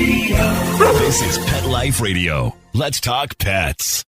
This is Pet Life Radio. Let's talk pets.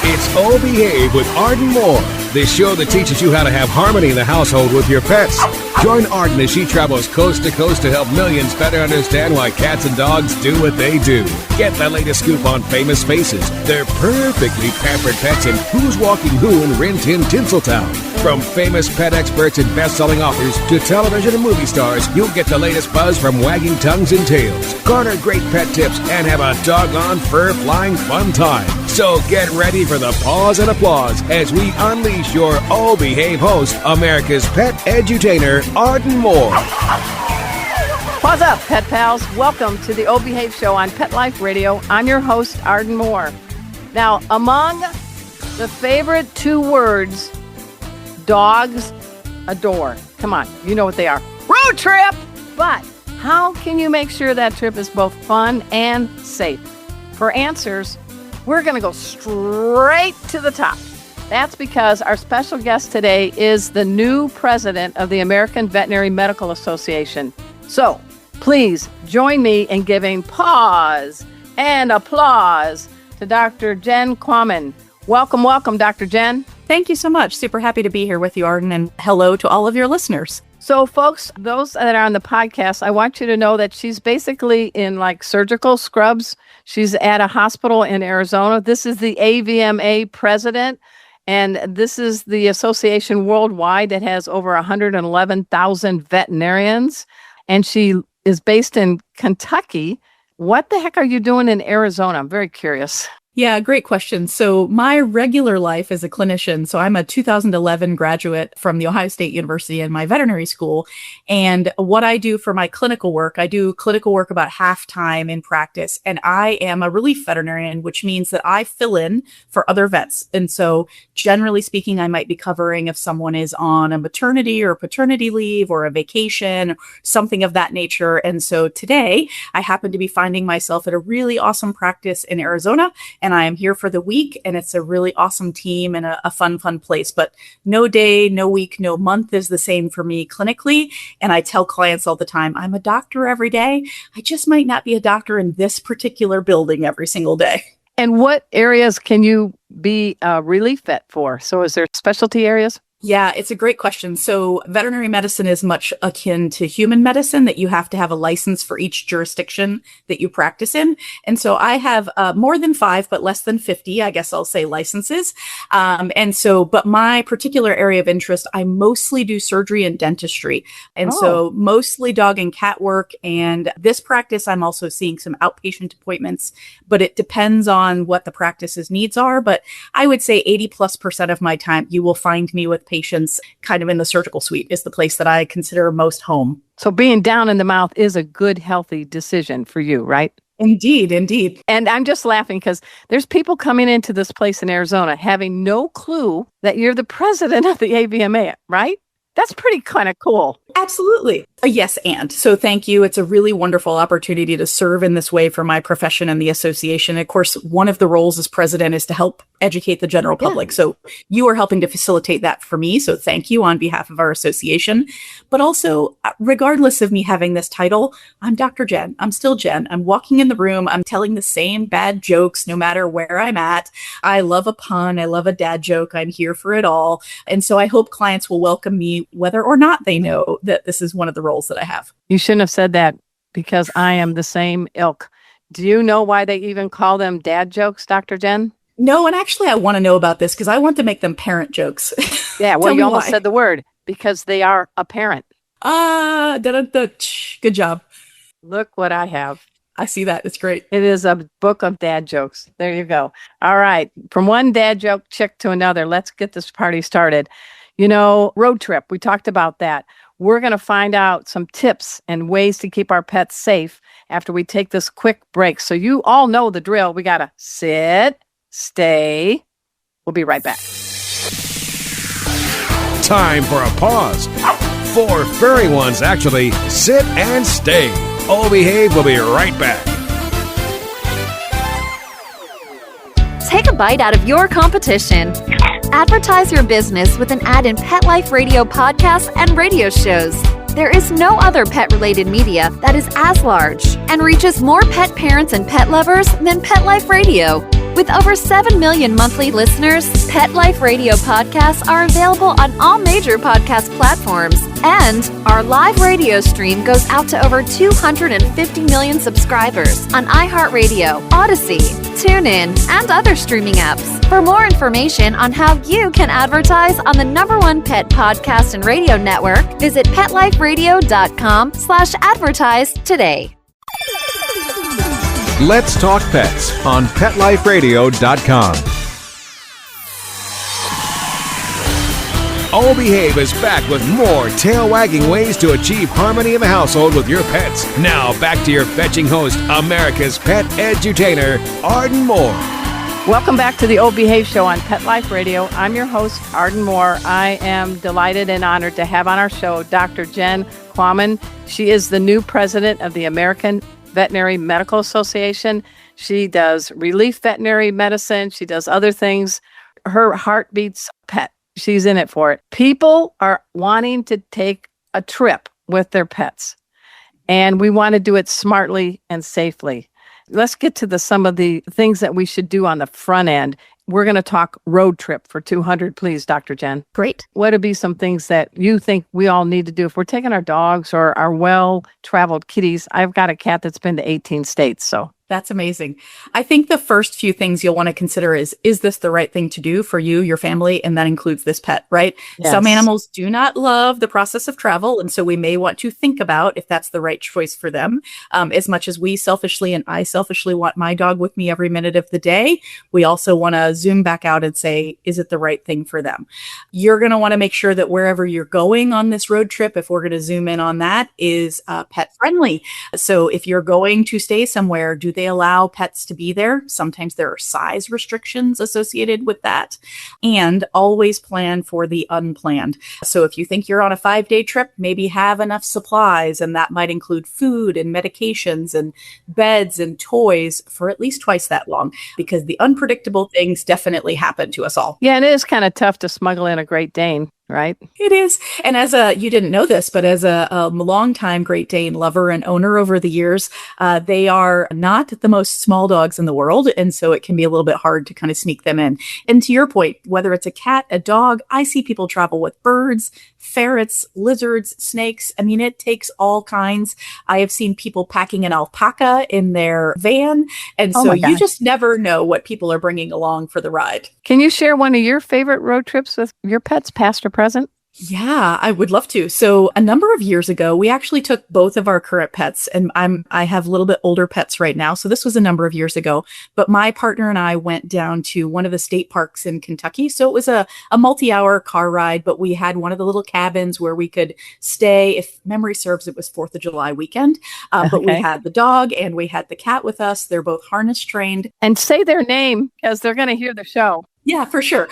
It's All Behave with Arden Moore, the show that teaches you how to have harmony in the household with your pets. Join Arden as she travels coast to coast to help millions better understand why cats and dogs do what they do. Get the latest scoop on famous faces, their perfectly pampered pets, and who's walking who in Rin Tin Tinseltown. From famous pet experts and best-selling authors to television and movie stars, you'll get the latest buzz from wagging tongues and tails. Garner great pet tips and have a doggone fur-flying fun time. So get ready for the pause and applause as we unleash your All Behave host, America's pet edutainer, Arden Moore. Pause up, pet pals. Welcome to the All Behave Show on Pet Life Radio. I'm your host, Arden Moore. Now, among the favorite two words dogs adore. Come on, you know what they are. Road trip! But how can you make sure that trip is both fun and safe? For answers, we're going to go straight to the top. That's because our special guest today is the new president of the American Veterinary Medical Association. So please join me in giving pause and applause to Dr. Jen Quammen. Welcome, Dr. Jen. Thank you so much. Super happy to be here with you, Arden, and hello to all of your listeners. So, folks, those that are on the podcast, I want you to know that she's basically in like surgical scrubs. She's at a hospital in Arizona. This is the AVMA president, and this is the association worldwide that has over 111,000 veterinarians, and she is based in Kentucky. What the heck are you doing in Arizona? I'm very curious. Yeah, great question. So my regular life as a clinician, so I'm a 2011 graduate from the Ohio State University in my veterinary school. And what I do for my clinical work, I do clinical work about half time in practice. And I am a relief veterinarian, which means that I fill in for other vets. And so generally speaking, I might be covering if someone is on a maternity or paternity leave or a vacation, something of that nature. And so today I happen to be finding myself at a really awesome practice in Arizona. And I am here for the week, and it's a really awesome team and a fun place. But no day, no week, no month is the same for me clinically. And I tell clients all the time, I'm a doctor every day. I just might not be a doctor in this particular building every single day. And what areas can you be a relief vet for? So is there specialty areas? Yeah, it's a great question. So veterinary medicine is much akin to human medicine, that you have to have a license for each jurisdiction that you practice in. And so I have more than 5, but less than 50, I guess I'll say, licenses. But my particular area of interest, I mostly do surgery and dentistry. And so mostly dog and cat work. And this practice, I'm also seeing some outpatient appointments, but it depends on what the practice's needs are. But I would say 80+% of my time, you will find me with patients kind of in the surgical suite is the place that I consider most home. So being down in the mouth is a good, healthy decision for you, right? Indeed. And I'm just laughing because there's people coming into this place in Arizona having no clue that you're the president of the AVMA, right? That's pretty kind of cool. Absolutely. Yes, and so thank you. It's a really wonderful opportunity to serve in this way for my profession and the association. Of course, one of the roles as president is to help educate the general public. Yeah. So you are helping to facilitate that for me. So thank you on behalf of our association. But also, regardless of me having this title, I'm Dr. Jen. I'm still Jen. I'm walking in the room. I'm telling the same bad jokes no matter where I'm at. I love a pun. I love a dad joke. I'm here for it all. And so I hope clients will welcome me whether or not they know that this is one of the roles that I have. You shouldn't have said that because I am the same ilk. Do you know why they even call them dad jokes, Dr. Jen? No, and actually I want to know about this because I want to make them parent jokes. Yeah, well, you almost said the word because they are a parent. Good job. Look what I have. I see that. It's great. It is a book of dad jokes. There you go. All right. From one dad joke chick to another, let's get this party started. You know, road trip. We talked about that. We're going to find out some tips and ways to keep our pets safe after we take this quick break. So you all know the drill. We got to sit, stay. We'll be right back. Time for a pause. 4 furry ones, actually. Sit and stay. All Behave will be right back. Take a bite out of your competition. Advertise your business with an ad in Pet Life Radio podcasts and radio shows. There is no other pet-related media that is as large and reaches more pet parents and pet lovers than Pet Life Radio. With over 7 million monthly listeners, Pet Life Radio podcasts are available on all major podcast platforms. And our live radio stream goes out to over 250 million subscribers on iHeartRadio, Odyssey, TuneIn, and other streaming apps. For more information on how you can advertise on the #1 pet podcast and radio network, visit PetLifeRadio.com/advertise today. Let's Talk Pets on PetLifeRadio.com. Oh Behave is back with more tail-wagging ways to achieve harmony in the household with your pets. Now back to your fetching host, America's pet edutainer, Arden Moore. Welcome back to the Oh Behave Show on Pet Life Radio. I'm your host, Arden Moore. I am delighted and honored to have on our show Dr. Jen Quammen. She is the new president of the American Veterinary Medical Association. She does relief veterinary medicine. She does other things. Her heart beats pet. She's in it for it. People are wanting to take a trip with their pets, and we want to do it smartly and safely. Let's get to some of the things that we should do on the front end. We're going to talk road trip for 200, please, Dr. Jen. Great. What would be some things that you think we all need to do if we're taking our dogs or our well-traveled kitties? I've got a cat that's been to 18 states, so. That's amazing. I think the first few things you'll want to consider is this the right thing to do for you, your family? And that includes this pet, right? Yes. Some animals do not love the process of travel. And so we may want to think about if that's the right choice for them. As much as we selfishly and I selfishly want my dog with me every minute of the day, we also want to zoom back out and say, is it the right thing for them? You're going to want to make sure that wherever you're going on this road trip, if we're going to zoom in on that, is pet friendly. So if you're going to stay somewhere, do they allow pets to be there? Sometimes there are size restrictions associated with that. And always plan for the unplanned. So if you think you're on a 5-day trip, maybe have enough supplies, and that might include food and medications and beds and toys for at least twice that long, because the unpredictable things definitely happen to us all. Yeah, it is kind of tough to smuggle in a Great Dane, right? It is. And you didn't know this, but as a longtime Great Dane lover and owner over the years, they are not the most small dogs in the world. And so it can be a little bit hard to kind of sneak them in. And to your point, whether it's a cat, a dog, I see people travel with birds, ferrets, lizards, snakes. I mean, it takes all kinds. I have seen people packing an alpaca in their van. And so you just never know what people are bringing along for the ride. Can you share one of your favorite road trips with your pets, past or present? Yeah, I would love to. So a number of years ago, we actually took both of our current pets, and I have a little bit older pets right now. So this was a number of years ago, but my partner and I went down to one of the state parks in Kentucky. So it was a multi-hour car ride, but we had one of the little cabins where we could stay. If memory serves, it was 4th of July weekend. But we had the dog and we had the cat with us. They're both harness trained. And say their name because they're going to hear the show. Yeah, for sure.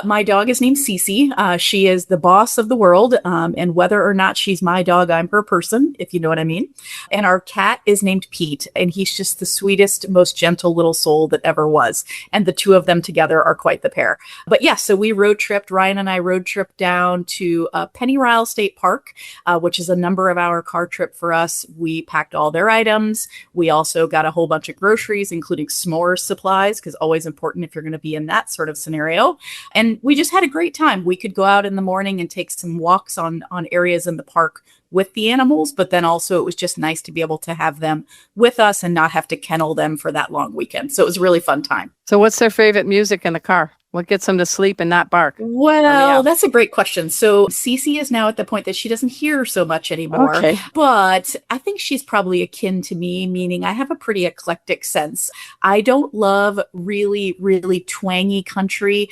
My dog is named Cece. She is the boss of the world. And whether or not she's my dog, I'm her person, if you know what I mean. And our cat is named Pete. And he's just the sweetest, most gentle little soul that ever was. And the two of them together are quite the pair. But yeah, so Ryan and I road tripped down to Pennyrile State Park, which is a number of hour car trip for us. We packed all their items. We also got a whole bunch of groceries, including s'mores supplies, because always important if you're going to be in that sort of scenario. And we just had a great time. We could go out in the morning and take some walks on areas in the park with the animals, but then also it was just nice to be able to have them with us and not have to kennel them for that long weekend. So it was a really fun time. So what's their favorite music in the car? What gets them to sleep and not bark? Well, that's a great question. So Cece is now at the point that she doesn't hear so much anymore. Okay. But I think she's probably akin to me, meaning I have a pretty eclectic sense. I don't love really, really twangy country.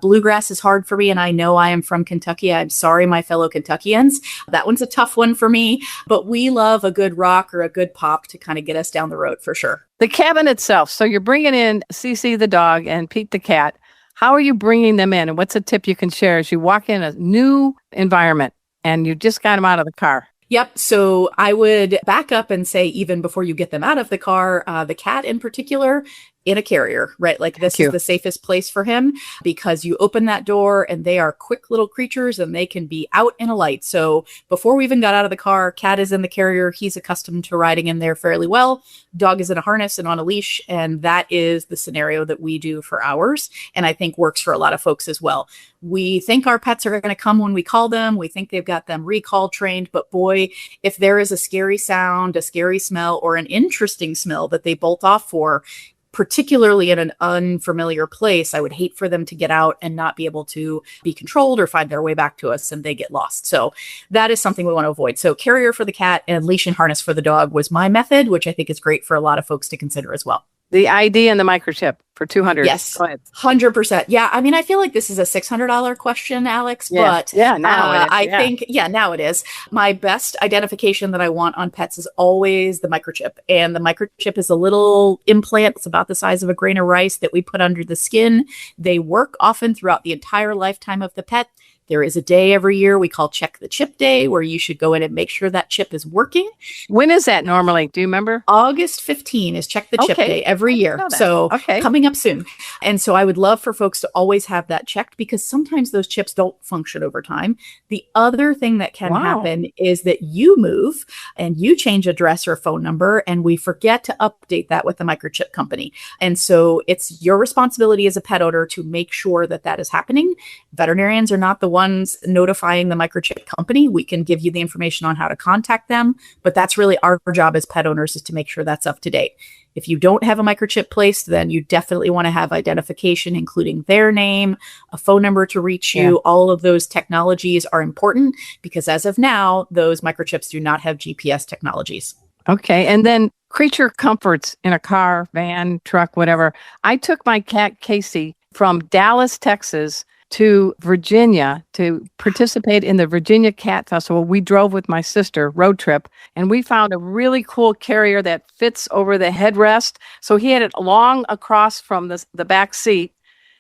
Bluegrass is hard for me, and I know I am from Kentucky. I'm sorry, my fellow Kentuckians. That one's a tough one for me. But we love a good rock or a good pop to kind of get us down the road for sure. The cabin itself. So you're bringing in Cece the dog and Pete the cat. How are you bringing them in? And what's a tip you can share as you walk in a new environment and you just got them out of the car? Yep. So I would back up and say, even before you get them out of the car, the cat in particular, in a carrier, right? Like this is the safest place for him because you open that door and they are quick little creatures and they can be out in a light. So before we even got out of the car, cat is in the carrier. He's accustomed to riding in there fairly well. Dog is in a harness and on a leash. And that is the scenario that we do for ours. And I think works for a lot of folks as well. We think our pets are going to come when we call them. We think they've got them recall trained. But boy, if there is a scary sound, a scary smell, or an interesting smell that they bolt off for, particularly in an unfamiliar place, I would hate for them to get out and not be able to be controlled or find their way back to us and they get lost. So that is something we want to avoid. So carrier for the cat and leash and harness for the dog was my method, which I think is great for a lot of folks to consider as well. The ID and the microchip for $200. Yes, 100%. Yeah, I mean, I feel like this is a $600 question, Alex. But now I think now it is. My best identification that I want on pets is always the microchip, and the microchip is a little implant. It's about the size of a grain of rice that we put under the skin. They work often throughout the entire lifetime of the pet. There is a day every year we call Check the Chip Day, where you should go in and make sure that chip is working. When is that normally? Do you remember? August 15 is Check the Chip Day every year. So coming up soon. And so I would love for folks to always have that checked because sometimes those chips don't function over time. The other thing that can happen is that you move and you change address or phone number and we forget to update that with the microchip company. And so it's your responsibility as a pet owner to make sure that that is happening. Veterinarians are not the ones notifying the microchip company. We can give you the information on how to contact them, but that's really our job as pet owners is to make sure that's up to date. If you don't have a microchip placed, then you definitely want to have identification, including their name, a phone number to reach you. All of those technologies are important because as of now, those microchips do not have GPS technologies. Okay. And then creature comforts in a car, van, truck, whatever. I took my cat Casey from Dallas, Texas to Virginia to participate in the Virginia Cat Festival. We drove with my sister, road trip, and we found a really cool carrier that fits over the headrest. So he had it long across from the back seat.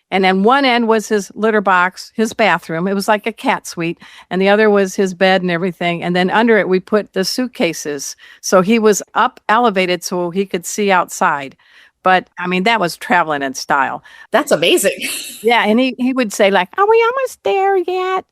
And then one end was his litter box, his bathroom. It was like a cat suite. And the other was his bed and everything. And then under it, we put the suitcases. So he was up elevated so he could see outside. But I mean, that was traveling in style. That's amazing. Yeah. And he would say like, are we almost there yet?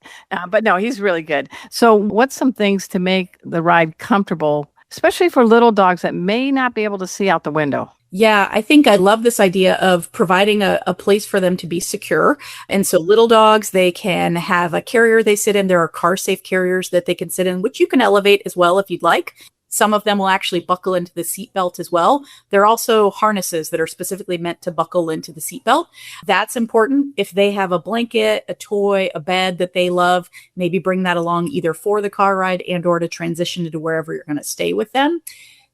But no, he's really good. So what's some things to make the ride comfortable, especially for little dogs that may not be able to see out the window? Yeah, I think I love this idea of providing a place for them to be secure. And so little dogs, they can have a carrier they sit in. There are car safe carriers that they can sit in, which you can elevate as well if you'd like. Some of them will actually buckle into the seatbelt as well. There are also harnesses that are specifically meant to buckle into the seatbelt. That's important. If they have a blanket, a toy, a bed that they love, maybe bring that along either for the car ride and or to transition to wherever you're going to stay with them.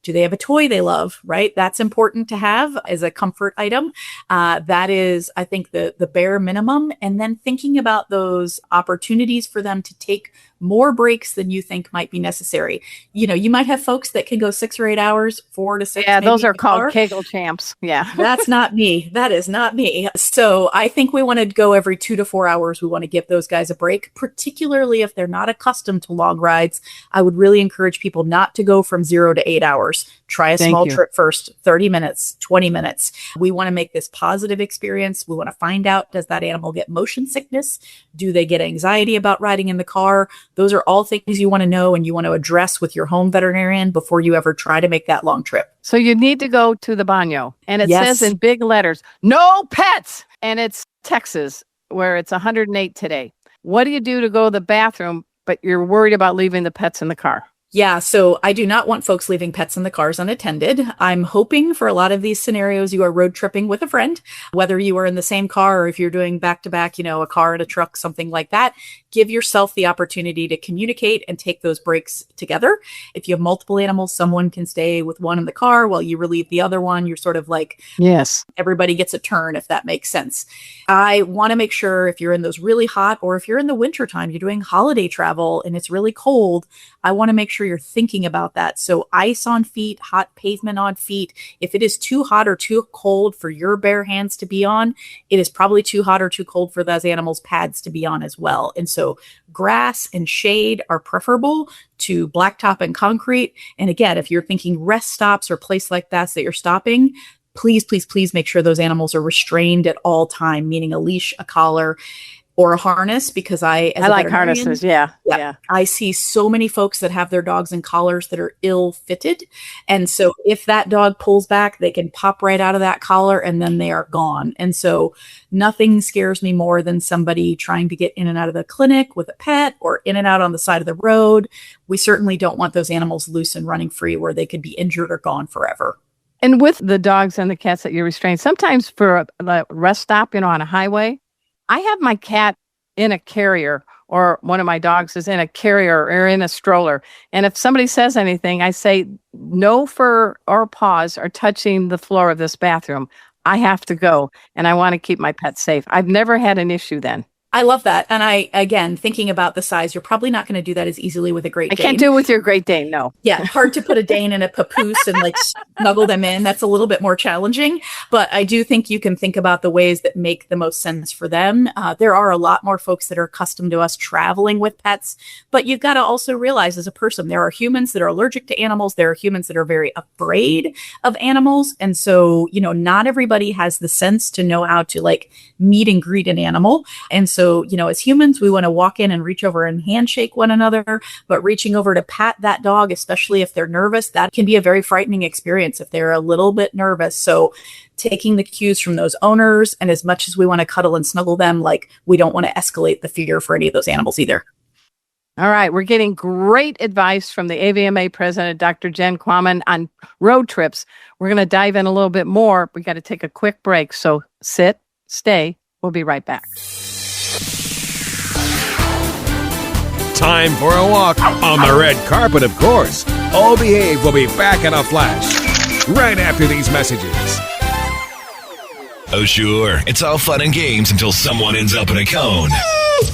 Do they have a toy they love, right? That's important to have as a comfort item. That is, I think, the bare minimum. And then thinking about those opportunities for them to take more breaks than you think might be necessary. You know, you might have folks that can go 6 or 8 hours, 4 to 6. Yeah, those are called Kegel champs. Yeah. That's not me. That is not me. So I think we want to go every 2 to 4 hours. We want to give those guys a break, particularly if they're not accustomed to long rides. I would really encourage people not to go from 0 to 8 hours. Try a small trip first, 30 minutes, 20 minutes. We want to make this positive experience. We want to find out, does that animal get motion sickness? Do they get anxiety about riding in the car? Those are all things you want to know and you want to address with your home veterinarian before you ever try to make that long trip. So you need to go to the baño. And it says in big letters, no pets. And it's Texas, where it's 108 today. What do you do to go to the bathroom, but you're worried about leaving the pets in the car? Yeah, so I do not want folks leaving pets in the cars unattended. I'm hoping for a lot of these scenarios you are road tripping with a friend, whether you are in the same car or if you're doing back-to-back, you know, a car and a truck, something like that. Give yourself the opportunity to communicate and take those breaks together. If you have multiple animals, someone can stay with one in the car while you relieve the other one. You're sort of like, yes, everybody gets a turn, if that makes sense. I want to make sure if you're in those really hot or if you're in the wintertime, you're doing holiday travel and it's really cold, I want to make sure you're thinking about that. So ice on feet, hot pavement on feet. If it is too hot or too cold for your bare hands to be on, it is probably too hot or too cold for those animals' pads to be on as well. And so grass and shade are preferable to blacktop and concrete. And again, if you're thinking rest stops or place like that you're stopping, please, please, please make sure those animals are restrained at all time, meaning a leash, a collar, or a harness, because I like harnesses. Yeah. I see so many folks that have their dogs in collars that are ill fitted. And so if that dog pulls back, they can pop right out of that collar and then they are gone. And so nothing scares me more than somebody trying to get in and out of the clinic with a pet or in and out on the side of the road. We certainly don't want those animals loose and running free where they could be injured or gone forever. And with the dogs and the cats that you restrain, sometimes for a rest stop, on a highway, I have my cat in a carrier, or one of my dogs is in a carrier or in a stroller. And if somebody says anything, I say, no fur or paws are touching the floor of this bathroom. I have to go, and I want to keep my pet safe. I've never had an issue then. I love that. And again, thinking about the size, you're probably not going to do that as easily with a Great Dane. I can't do it with your Great Dane, no. Yeah, hard to put a Dane in a papoose and snuggle them in. That's a little bit more challenging. But I do think you can think about the ways that make the most sense for them. There are a lot more folks that are accustomed to us traveling with pets. But you've got to also realize as a person, there are humans that are allergic to animals. There are humans that are very afraid of animals. And so, not everybody has the sense to know how to meet and greet an animal. And so, as humans, we want to walk in and reach over and handshake one another, but reaching over to pat that dog, especially if they're nervous, that can be a very frightening experience if they're a little bit nervous. So taking the cues from those owners, and as much as we want to cuddle and snuggle them, we don't want to escalate the fear for any of those animals either. All right. We're getting great advice from the AVMA president, Dr. Jen Quammen, on road trips. We're going to dive in a little bit more. We got to take a quick break. So sit, stay. We'll be right back. Time for a walk on the red carpet, of course. Oh Behave will be back in a flash right after these messages. Oh, sure. It's all fun and games until someone ends up in a cone.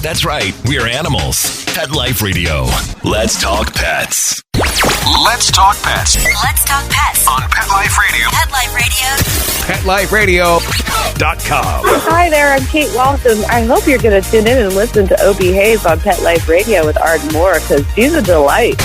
That's right. We're animals. Pet Life Radio. Let's talk pets. Let's talk pets. Let's talk pets On Pet Life Radio. Pet Life Radio. PetLifeRadio.com. Hi there, I'm Kate Walton. I hope you're going to tune in and listen to Oh Behave on Pet Life Radio with Arden Moore, because she's a delight.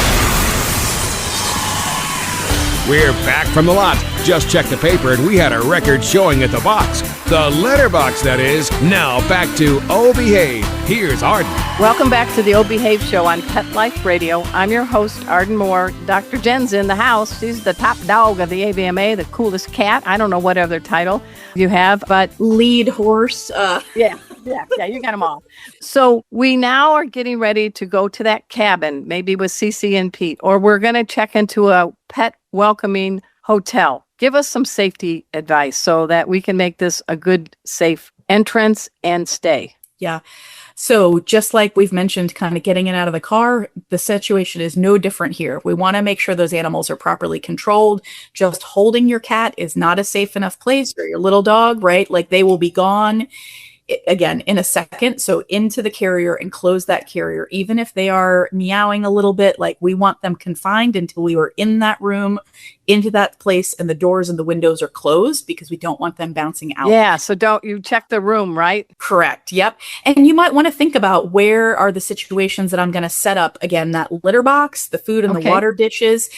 We're back from the lot. Just checked the paper and we had a record showing at the box. The letterbox, that is. Now back to Oh Behave. Here's Arden. Welcome back to the Oh Behave Show on Pet Life Radio. I'm your host, Arden Moore. Dr. Jen's in the house. She's the top dog of the AVMA, the coolest cat. I don't know what other title you have, but Lead horse. Yeah, you got them all. So we now are getting ready to go to that cabin, maybe with Cece and Pete, or we're going to check into a pet welcoming hotel. Give us some safety advice so that we can make this a good, safe entrance and stay. Yeah. So just like we've mentioned, kind of getting it out of the car, the situation is no different here. We want to make sure those animals are properly controlled. Just holding your cat is not a safe enough place, or your little dog, right? They will be gone again in a second. So into the carrier and close that carrier. Even if they are meowing a little bit, we want them confined until we are in that room, into that place, and the doors and the windows are closed, because we don't want them bouncing out. Yeah. So don't you check the room, right? Correct. Yep. And you might want to think about where are the situations that I'm going to set up. Again, that litter box, the food and the water dishes.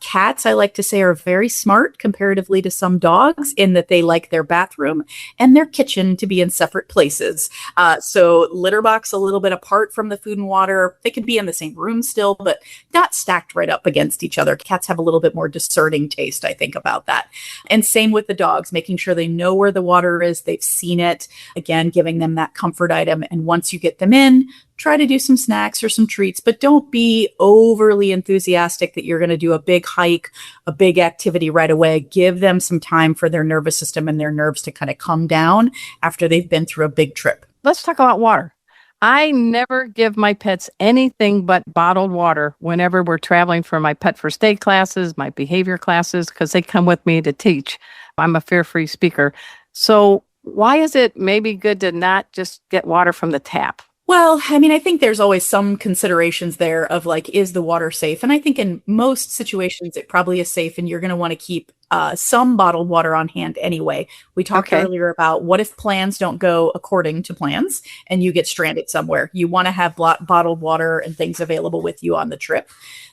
Cats, I like to say, are very smart comparatively to some dogs in that they like their bathroom and their kitchen to be in separate places. So litter box a little bit apart from the food and water. They could be in the same room still, but not stacked right up against each other. Cats have a little bit more discerning taste, I think, about that. And same with the dogs, making sure they know where the water is, they've seen it. Again, giving them that comfort item. And once you get them in, try to do some snacks or some treats, but don't be overly enthusiastic that you're going to do a big hike, a big activity right away. Give them some time for their nervous system and their nerves to kind of come down after they've been through a big trip. Let's talk about water. I never give my pets anything but bottled water whenever we're traveling for my pet first aid classes, my behavior classes, because they come with me to teach. I'm a fear-free speaker. So why is it maybe good to not just get water from the tap? Well, I think there's always some considerations there of is the water safe? And I think in most situations, it probably is safe, and you're going to want to keep some bottled water on hand anyway. We talked earlier about what if plans don't go according to plans and you get stranded somewhere. You want to have bottled water and things available with you on the trip.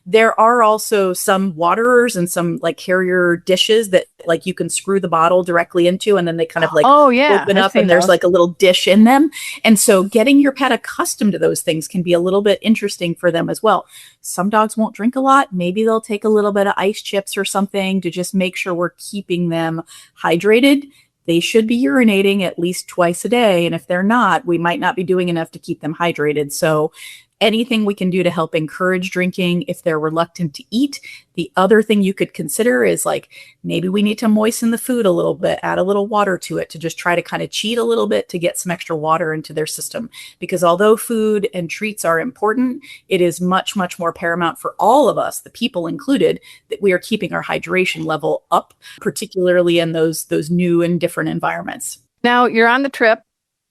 There are also some waterers and some like carrier dishes that like you can screw the bottle directly into, and then they kind of like open up and there's like a little dish in them. And so getting your pet accustomed to those things can be a little bit interesting for them as well. Some dogs won't drink a lot. Maybe they'll take a little bit of ice chips or something to just make sure we're keeping them hydrated. They should be urinating at least twice a day. And if they're not, we might not be doing enough to keep them hydrated. So anything we can do to help encourage drinking if they're reluctant to eat. The other thing you could consider is like maybe we need to moisten the food a little bit, add a little water to it to just try to kind of cheat a little bit to get some extra water into their system. Because although food and treats are important, it is much, much more paramount for all of us, the people included, that we are keeping our hydration level up, particularly in those new and different environments. Now you're on the trip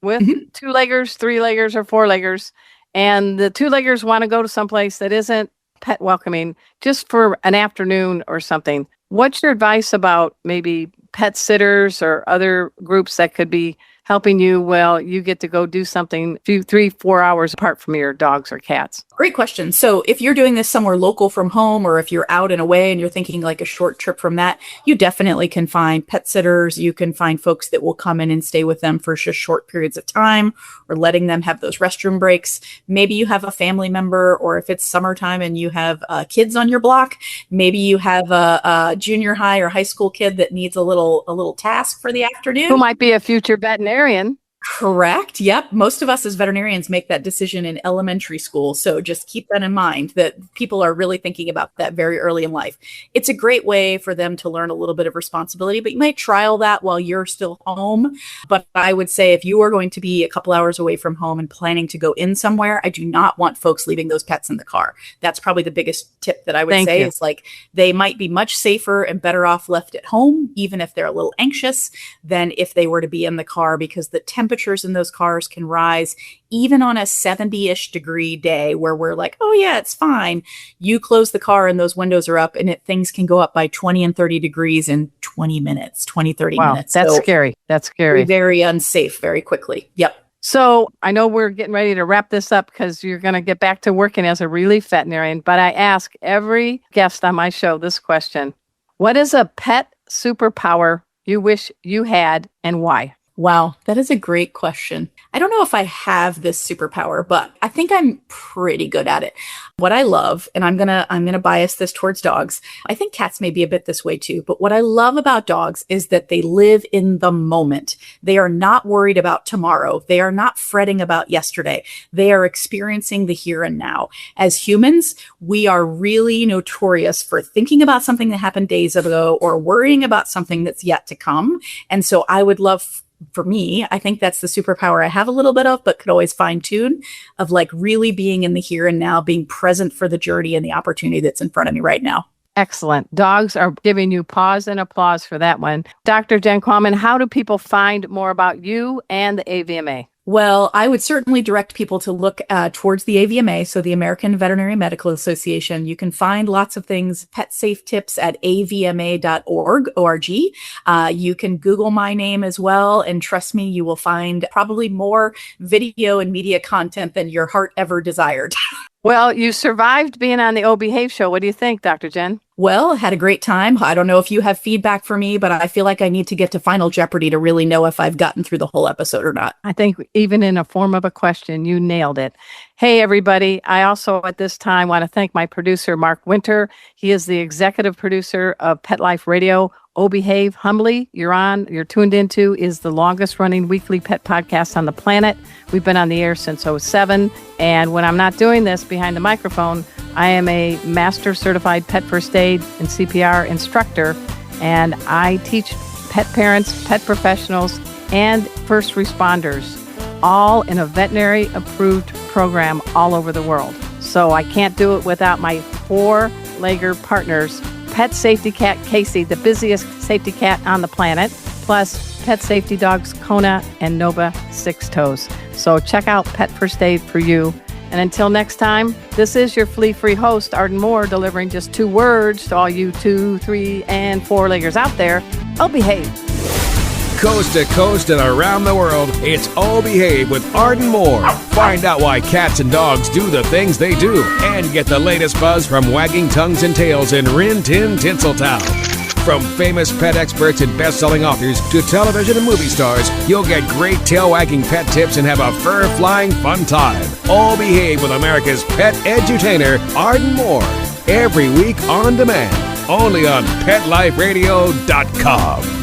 with 2-leggers, 3-leggers, or 4-leggers. And the 2-leggers want to go to someplace that isn't pet welcoming just for an afternoon or something. What's your advice about maybe pet sitters or other groups that could be helping you while you get to go do something 3-4 hours apart from your dogs or cats? Great question. So if you're doing this somewhere local from home, or if you're out and away and you're thinking like a short trip from that, you definitely can find pet sitters. You can find folks that will come in and stay with them for just short periods of time, or letting them have those restroom breaks. Maybe you have a family member, or if it's summertime and you have kids on your block, maybe you have a junior high or high school kid that needs a little task for the afternoon. Who might be a future veterinarian. Correct. Yep. Most of us as veterinarians make that decision in elementary school. So just keep that in mind, that people are really thinking about that very early in life. It's a great way for them to learn a little bit of responsibility, but you might trial that while you're still home. But I would say if you are going to be a couple hours away from home and planning to go in somewhere, I do not want folks leaving those pets in the car. That's probably the biggest tip that I would say. It's like they might be much safer and better off left at home, even if they're a little anxious, than if they were to be in the car, because the temperatures in those cars can rise even on a 70-ish degree day where we're like, oh yeah, it's fine. You close the car and those windows are up, and things can go up by 20 and 30 degrees in 20 minutes, 20, 30 minutes. That's scary. That's scary. Very unsafe very quickly. Yep. So I know we're getting ready to wrap this up because you're going to get back to working as a relief veterinarian, but I ask every guest on my show this question: what is a pet superpower you wish you had, and why? Wow, that is a great question. I don't know if I have this superpower, but I think I'm pretty good at it. What I love, and I'm gonna bias this towards dogs. I think cats may be a bit this way too, but what I love about dogs is that they live in the moment. They are not worried about tomorrow. They are not fretting about yesterday. They are experiencing the here and now. As humans, we are really notorious for thinking about something that happened days ago or worrying about something that's yet to come. And so I would love, for me, I think that's the superpower I have a little bit of, but could always fine tune, of like really being in the here and now, being present for the journey and the opportunity that's in front of me right now. Excellent. Dogs are giving you pause and applause for that one. Dr. Jen Quammen, how do people find more about you and the AVMA? Well, I would certainly direct people to look towards the AVMA, so the American Veterinary Medical Association. You can find lots of things, pet safe tips at avma.org. You can Google my name as well, and trust me, you will find probably more video and media content than your heart ever desired. Well, you survived being on the O Behave show. What do you think, Dr. Jen? Well, had a great time. I don't know if you have feedback for me, but I feel like I need to get to Final Jeopardy to really know if I've gotten through the whole episode or not. I think even in a form of a question, you nailed it. Hey, everybody. I also at this time want to thank my producer, Mark Winter. He is the executive producer of Pet Life Radio. O Behave, humbly, you're tuned into, is the longest running weekly pet podcast on the planet. We've been on the air since 2007. And when I'm not doing this behind the microphone, I am a master certified pet first aid and CPR instructor. And I teach pet parents, pet professionals, and first responders, all in a veterinary approved program all over the world. So I can't do it without my 4-legger partners, Pet Safety Cat Casey, the busiest safety cat on the planet, plus Pet Safety Dogs Kona and Nova 6 Toes. So check out Pet First Aid for you And until next time, this is your flea-free host, Arden Moore, delivering just 2 words to all you 2, 3, and 4-leggers out there. Oh, behave. Coast to coast and around the world, it's Oh Behave with Arden Moore. Find out why cats and dogs do the things they do and get the latest buzz from wagging tongues and tails in Rin Tin Tinseltown. From famous pet experts and best-selling authors to television and movie stars, you'll get great tail-wagging pet tips and have a fur-flying fun time. All Behave with America's pet edutainer, Arden Moore. Every week on demand, only on PetLifeRadio.com.